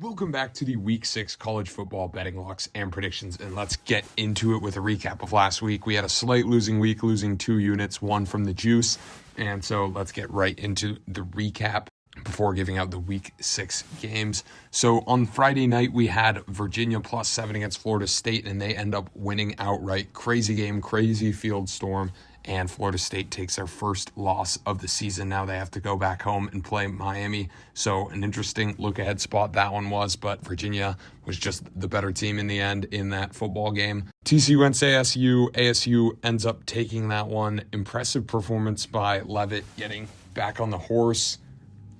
Welcome back to the Week 6 college football betting locks and predictions, and let's get into it with a recap of last week. We had a slight losing week, losing 2 units, one from the juice, and so let's get right into the recap before giving out the Week 6 games. So on Friday night, we had Virginia +7 against Florida State, and they end up winning outright. Crazy game, crazy field storm, and Florida State takes their first loss of the season. Now they have to go back home and play Miami. So an interesting look-ahead spot that one was, but Virginia was just the better team in the end in that football game. TCU went to ASU. ASU ends up taking that one. Impressive performance by Leavitt, getting back on the horse.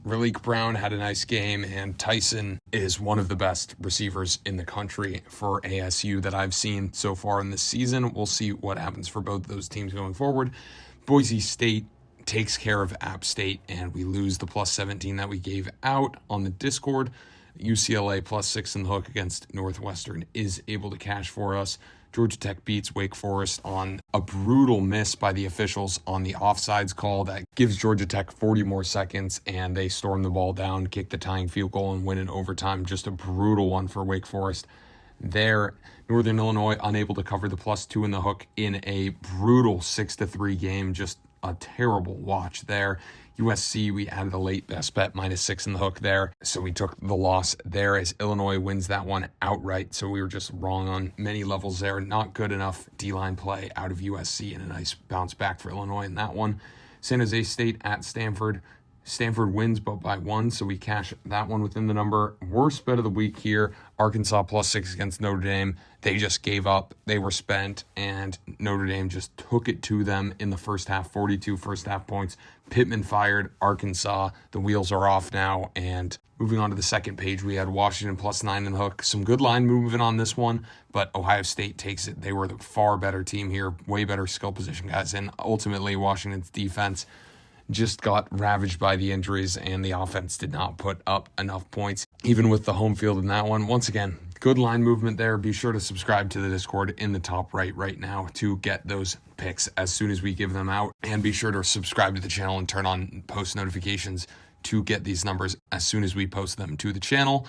Raleek Brown had a nice game, and Tyson is one of the best receivers in the country for ASU that I've seen so far in this season. We'll see what happens for both of those teams going forward. Boise State takes care of App State, and we lose the +17 that we gave out on the Discord. UCLA +6 in the hook against Northwestern is able to cash for us. Georgia Tech beats Wake Forest on a brutal miss by the officials on the offsides call that gives Georgia Tech 40 more seconds, and they storm the ball down, kick the tying field goal, and win in overtime. Just a brutal one for Wake Forest there. Northern Illinois unable to cover the +2 in the hook in a brutal 6-3 game. Just a terrible watch there. USC, we added a late best bet, -6 in the hook there. So we took the loss there as Illinois wins that one outright. So we were just wrong on many levels there. Not good enough D-line play out of USC, and a nice bounce back for Illinois in that one. San Jose State at Stanford. Stanford wins, but by 1, so we cash that one within the number. Worst bet of the week here, Arkansas +6 against Notre Dame. They just gave up. They were spent, and Notre Dame just took it to them in the first half, 42 first half points. Pittman fired Arkansas. The wheels are off now, and moving on to the second page, we had Washington +9 in the hook. Some good line movement on this one, but Ohio State takes it. They were the far better team here, way better skill position guys, and ultimately Washington's defense just got ravaged by the injuries, and the offense did not put up enough points, even with the home field in that one. Once again, good line movement there. Be sure to subscribe to the Discord in the top right now to get those picks as soon as we give them out. And be sure to subscribe to the channel and turn on post notifications to get these numbers as soon as we post them to the channel.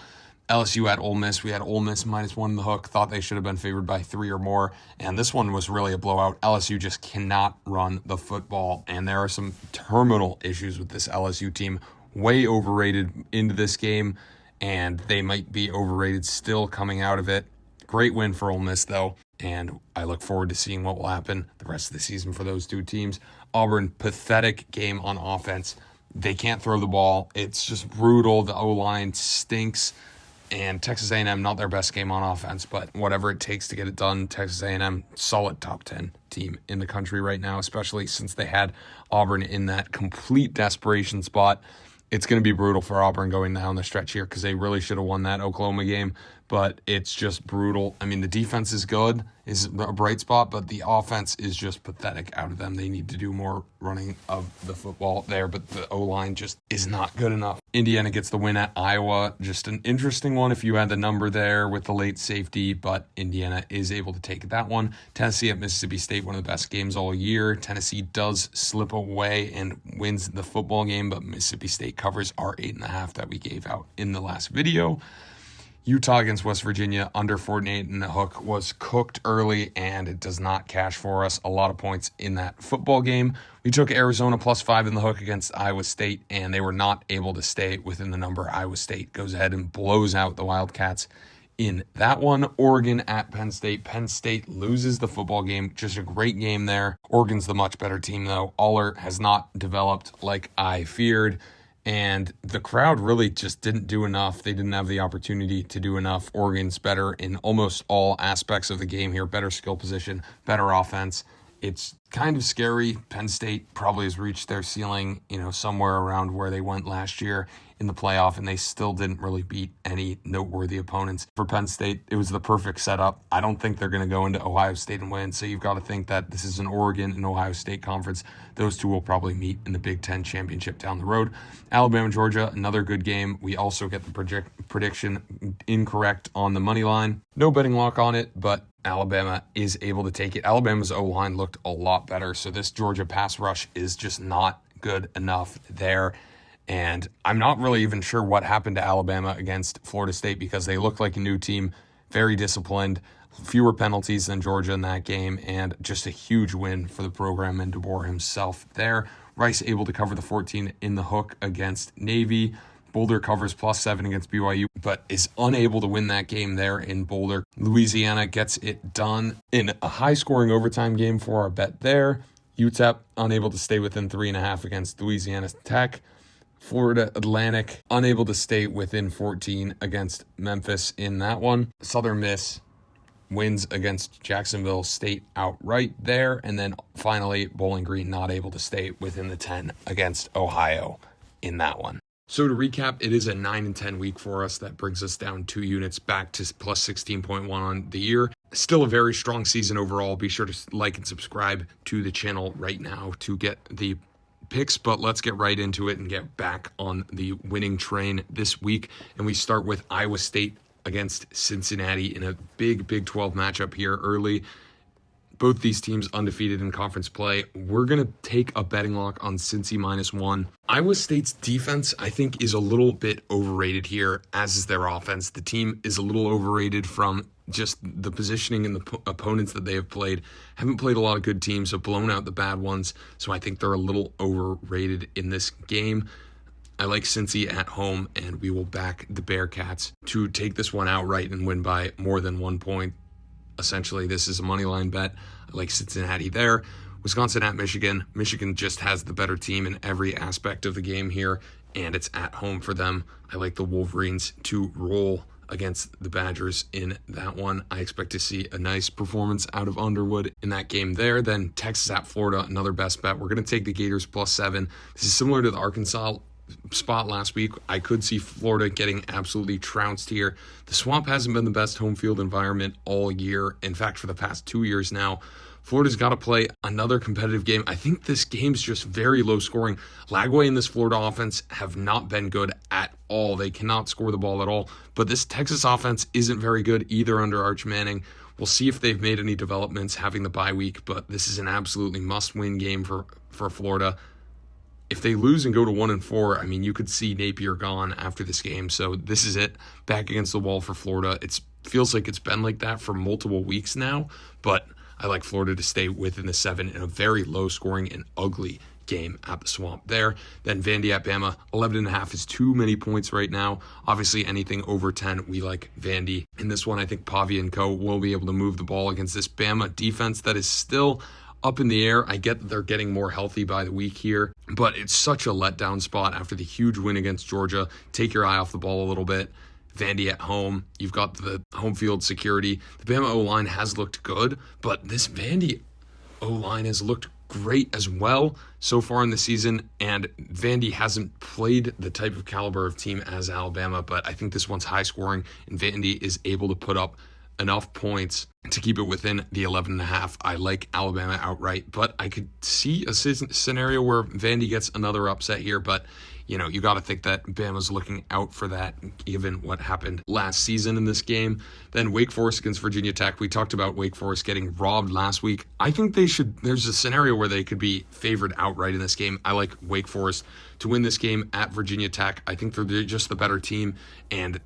LSU at Ole Miss. We had Ole Miss -1 in the hook. Thought they should have been favored by 3 or more. And this one was really a blowout. LSU just cannot run the football. And there are some terminal issues with this LSU team. Way overrated into this game. And they might be overrated still coming out of it. Great win for Ole Miss, though. And I look forward to seeing what will happen the rest of the season for those two teams. Auburn, pathetic game on offense. They can't throw the ball. It's just brutal. The O-line stinks. And Texas A&M, not their best game on offense, but whatever it takes to get it done. Texas A&M, solid top 10 team in the country right now, especially since they had Auburn in that complete desperation spot. It's going to be brutal for Auburn going down the stretch here because they really should have won that Oklahoma game, but it's just brutal. I mean, the defense is good, is a bright spot, but the offense is just pathetic out of them. They need to do more running of the football there, but the O-line just is not good enough. Indiana gets the win at Iowa. Just an interesting one if you had the number there with the late safety, but Indiana is able to take that one. Tennessee at Mississippi State, one of the best games all year. Tennessee does slip away and wins the football game, but Mississippi State covers our 8.5 that we gave out in the last video. Utah against West Virginia, under 48 in the hook, was cooked early, and it does not cash for us. A lot of points in that football game. We took Arizona +5 in the hook against Iowa State, and they were not able to stay within the number. Iowa State goes ahead and blows out the Wildcats in that one. Oregon at Penn State. Penn State loses the football game. Just a great game there. Oregon's the much better team, though. Aller has not developed like I feared. And the crowd really just didn't do enough. They didn't have the opportunity to do enough. Oregon's better in almost all aspects of the game here. Better skill position, better offense. It's kind of scary. Penn State probably has reached their ceiling, somewhere around where they went last year in the playoff, and they still didn't really beat any noteworthy opponents. For Penn State, it was the perfect setup. I don't think they're going to go into Ohio State and win, so you've got to think that this is an Oregon and Ohio State conference. Those two will probably meet in the Big Ten championship down the road. Alabama, Georgia, another good game. We also get the prediction incorrect on the money line. No betting lock on it, but Alabama is able to take it. Alabama's O-line looked a lot better, so this Georgia pass rush is just not good enough there. And I'm not really even sure what happened to Alabama against Florida State because they looked like a new team, very disciplined, fewer penalties than Georgia in that game, and just a huge win for the program and DeBoer himself there. Rice able to cover the 14 in the hook against Navy. Boulder covers +7 against BYU, but is unable to win that game there in Boulder. Louisiana gets it done in a high-scoring overtime game for our bet there. UTEP unable to stay within 3.5 against Louisiana Tech. Florida Atlantic unable to stay within 14 against Memphis in that one. Southern Miss wins against Jacksonville State outright there. And then finally, Bowling Green not able to stay within the 10 against Ohio in that one. So to recap, it is a 9 and 10 week for us. That brings us down 2 units back to plus 16.1 on the year. Still a very strong season overall. Be sure to like and subscribe to the channel right now to get the picks, but let's get right into it and get back on the winning train this week. And we start with Iowa State against Cincinnati in a big Big 12 matchup here early. Both these teams undefeated in conference play. We're going to take a betting lock on Cincy -1. Iowa State's defense, I think, is a little bit overrated here, as is their offense. The team is a little overrated from just the positioning and the opponents that they have played. Haven't played a lot of good teams, have blown out the bad ones, so I think they're a little overrated in this game. I like Cincy at home, and we will back the Bearcats to take this one outright and win by more than 1 point. Essentially, this is a money line bet. I like Cincinnati there. Wisconsin at Michigan. Michigan just has the better team in every aspect of the game here, and it's at home for them. I like the Wolverines to roll against the Badgers in that one. I expect to see a nice performance out of Underwood in that game there. Then Texas at Florida, another best bet. We're going to take the Gators +7. This is similar to the Arkansas spot last week. I could see Florida getting absolutely trounced here. The Swamp hasn't been the best home field environment all year. In fact, for the past 2 years now, Florida's got to play another competitive game. I think this game's just very low scoring. Lagway and this Florida offense have not been good at all. They cannot score the ball at all. But this Texas offense isn't very good either under Arch Manning. We'll see if they've made any developments having the bye week, but this is an absolutely must-win game for Florida. If they lose and go to 1-4, I mean, you could see Napier gone after this game. So this is it. Back against the wall for Florida. It feels like it's been like that for multiple weeks now, but I like Florida to stay within the 7 in a very low-scoring and ugly game at the Swamp there. Then Vandy at Bama, 11.5 is too many points right now. Obviously, anything over 10, we like Vandy. In this one, I think Pavia and co. will be able to move the ball against this Bama defense that is still up in the air. I get that they're getting more healthy by the week here, but it's such a letdown spot after the huge win against Georgia. Take your eye off the ball a little bit. Vandy at home, you've got the home field security. The Bama O-line has looked good, but this Vandy O-line has looked great as well so far in the season, and Vandy hasn't played the type of caliber of team as Alabama, but I think this one's high scoring, and Vandy is able to put up enough points to keep it within the 11.5. I like Alabama outright, but I could see a scenario where Vandy gets another upset here, but you got to think that Bama's looking out for that given what happened last season in this game. Then Wake Forest against Virginia Tech. We talked about Wake Forest getting robbed last week. I think there's a scenario where they could be favored outright in this game. I like Wake Forest to win this game at Virginia Tech. I think they're just the better team, and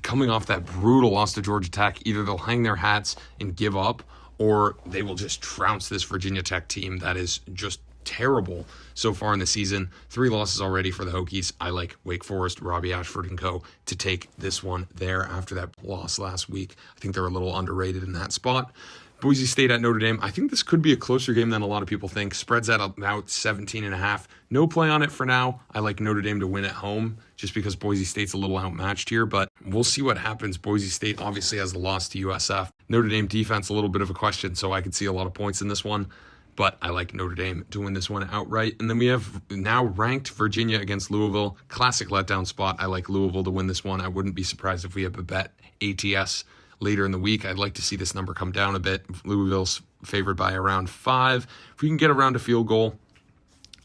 coming off that brutal loss to Georgia Tech, either they'll hang their hats and give up, or they will just trounce this Virginia Tech team that is just terrible so far in the season. 3 losses already for the Hokies. I like Wake Forest, Robbie Ashford and co. to take this one there after that loss last week. I think they're a little underrated in that spot. Boise State at Notre Dame. I think this could be a closer game than a lot of people think. Spreads at about 17.5. No play on it for now. I like Notre Dame to win at home just because Boise State's a little outmatched here, but we'll see what happens. Boise State obviously has the loss to USF. Notre Dame defense, a little bit of a question, so I could see a lot of points in this one, but I like Notre Dame to win this one outright. And then we have now ranked Virginia against Louisville. Classic letdown spot. I like Louisville to win this one. I wouldn't be surprised if we have a bet ATS later in the week. I'd like to see this number come down a bit. Louisville's favored by around 5. If we can get around a field goal,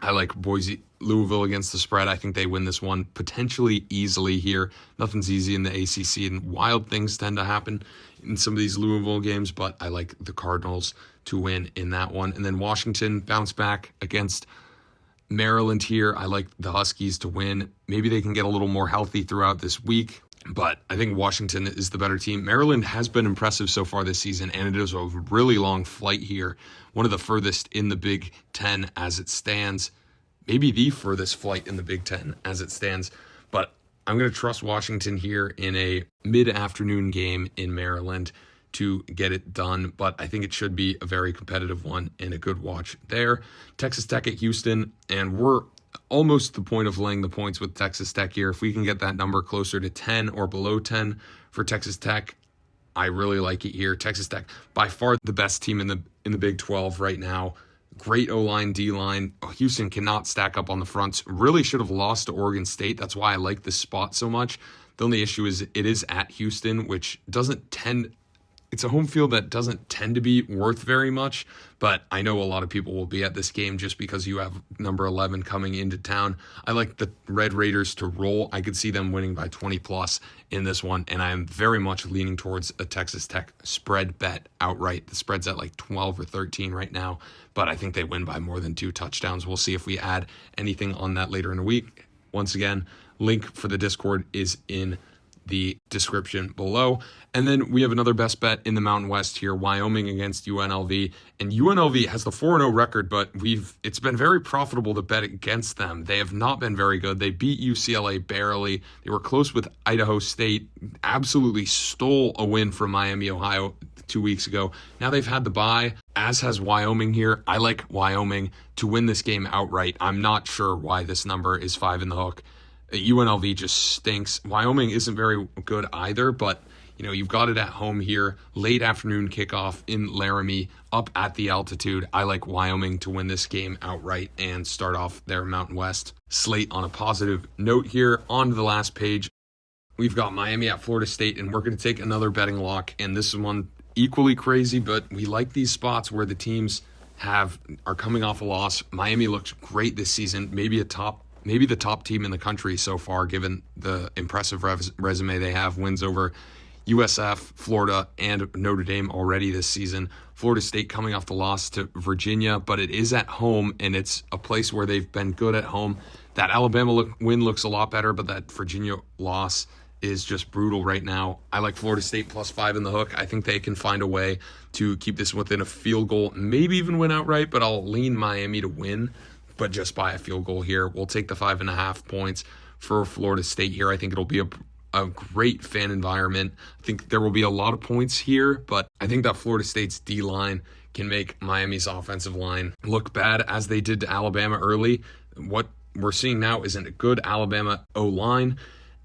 I like Louisville against the spread. I think they win this one potentially easily here. Nothing's easy in the ACC, and wild things tend to happen in some of these Louisville games, but I like the Cardinals to win in that one. And then Washington bounce back against Maryland here, I like the Huskies to win. Maybe they can get a little more healthy throughout this week, but I think Washington is the better team. Maryland has been impressive so far this season, and it is a really long flight here. One of the furthest in the Big Ten as it stands. Maybe the furthest flight in the Big Ten as it stands. But I'm going to trust Washington here in a mid-afternoon game in Maryland to get it done, but I think it should be a very competitive one and a good watch there. Texas Tech at Houston, and we're almost to the point of laying the points with Texas Tech here. If we can get that number closer to 10 or below 10 for Texas Tech, I really like it here. Texas Tech, by far the best team in the Big 12 right now. Great O-line, D-line. Houston cannot stack up on the fronts. Really should have lost to Oregon State. That's why I like this spot so much. The only issue is it is at Houston, which doesn't tend... It's a home field that doesn't tend to be worth very much, but I know a lot of people will be at this game just because you have number 11 coming into town. I like the Red Raiders to roll. I could see them winning by 20 plus in this one, and I am very much leaning towards a Texas Tech spread bet outright. The spread's at like 12 or 13 right now, but I think they win by more than 2 touchdowns. We'll see if we add anything on that later in the week. Once again, link for the Discord is in the description below. And then we have another best bet in the Mountain West here, Wyoming against UNLV. And UNLV has the 4-0 record, but it's been very profitable to bet against them. They have not been very good. They beat UCLA barely. They were close with Idaho State, absolutely stole a win from Miami, Ohio 2 weeks ago. Now they've had the bye, as has Wyoming here. I like Wyoming to win this game outright. I'm not sure why this number is 5 in the hook. UNLV just stinks. Wyoming isn't very good either, but you've got it at home here. Late afternoon kickoff in Laramie, up at the altitude. I like Wyoming to win this game outright and start off their Mountain West slate on a positive note here. On to the last page, we've got Miami at Florida State, and we're going to take another betting lock. And this is one equally crazy, but we like these spots where the teams are coming off a loss. Miami looks great this season, maybe the top team in the country so far, given the impressive resume they have. Wins over USF, Florida, and Notre Dame already this season. Florida State coming off the loss to Virginia, but it is at home, and it's a place where they've been good at home. That Alabama win looks a lot better, but that Virginia loss is just brutal right now. I like Florida State plus 5 in the hook. I think they can find a way to keep this within a field goal, maybe even win outright, but I'll lean Miami to win, but just by a field goal here. We'll take the 5.5 points for Florida State here. I think it'll be a great fan environment. I think there will be a lot of points here, but I think that Florida State's D-line can make Miami's offensive line look bad, as they did to Alabama early. What we're seeing now isn't a good Alabama O-line,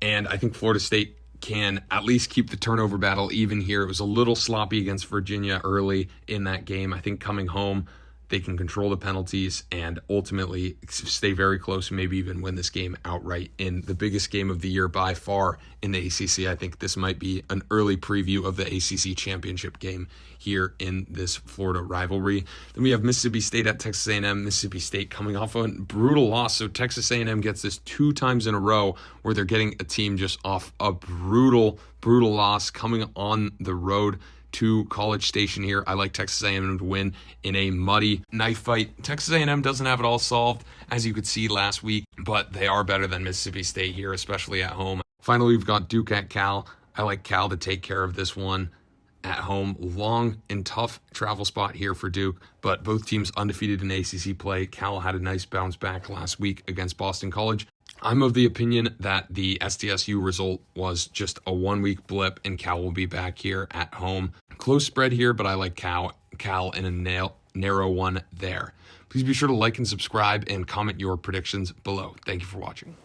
and I think Florida State can at least keep the turnover battle even here. It was a little sloppy against Virginia early in that game. I think coming home, they can control the penalties and ultimately stay very close, maybe even win this game outright in the biggest game of the year by far in the ACC. I think this might be an early preview of the ACC championship game here in this Florida rivalry. Then we have Mississippi State at Texas A&M. Mississippi State coming off a brutal loss. So Texas A&M gets this 2 times in a row where they're getting a team just off a brutal loss coming on the road to College Station here. I like Texas A&M to win in a muddy knife fight. Texas A&M doesn't have it all solved, as you could see last week, but they are better than Mississippi State here, especially at home. Finally, we've got Duke at Cal. I like Cal to take care of this one at home. Long and tough travel spot here for Duke, but both teams undefeated in ACC play. Cal had a nice bounce back last week against Boston College. I'm of the opinion that the SDSU result was just a 1-week blip, and Cal will be back here at home. Close spread here, but I like Cal in a narrow one there. Please be sure to like and subscribe and comment your predictions below. Thank you for watching.